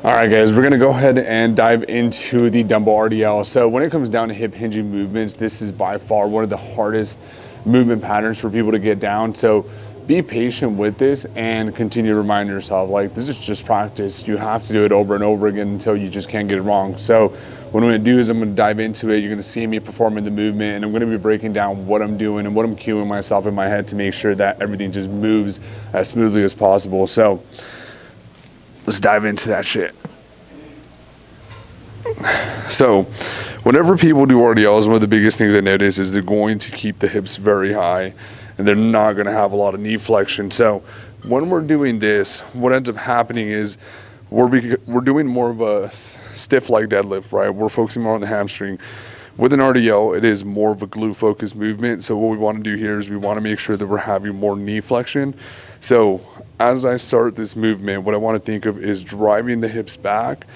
All right, guys, we're gonna go ahead and dive into the dumbbell RDL. So when it comes down to hip hinging movements, this is by far one of the hardest movement patterns for people to get down. So be patient with this and continue to remind yourself, like, this is just practice. You have to do it over and over again until you just can't get it wrong. So what I'm gonna do is I'm gonna dive into it. You're gonna see me performing the movement, and I'm gonna be breaking down what I'm doing and what I'm cueing myself in my head to make sure that everything just moves as smoothly as possible. So let's dive into that shit. So whenever people do RDLs, one of the biggest things I notice is they're going to keep the hips very high and they're not going to have a lot of knee flexion. So when we're doing this, what ends up happening is we're doing more of a stiff leg deadlift, right? We're focusing more on the hamstring. With an RDL, it is more of a glute focused movement. So what we want to do here is we want to make sure that we're having more knee flexion. So as I start this movement, what I want to think of is driving the hips back,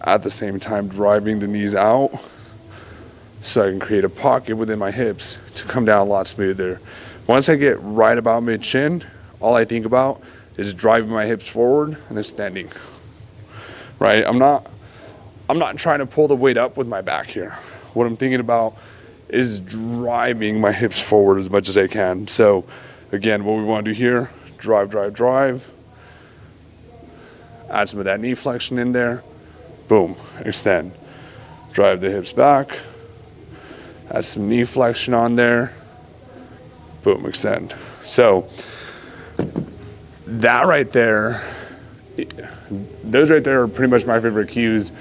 at the same time driving the knees out, so I can create a pocket within my hips to come down a lot smoother. Once I get right about mid-chin, all I think about is driving my hips forward and extending, right? I'm not trying to pull the weight up with my back here. What I'm thinking about is driving my hips forward as much as I can. So again, what we want to do here, drive, add some of that knee flexion in there, boom, extend. Drive the hips back, add some knee flexion on there, boom, extend. So that right there, those right there are pretty much my favorite cues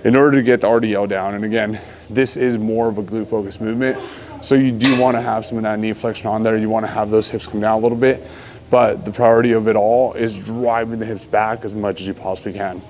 in order to get the RDL down. And again, this is more of a glute focused movement. So you do want to have some of that knee flexion on there. You want to have those hips come down a little bit, but the priority of it all is driving the hips back as much as you possibly can.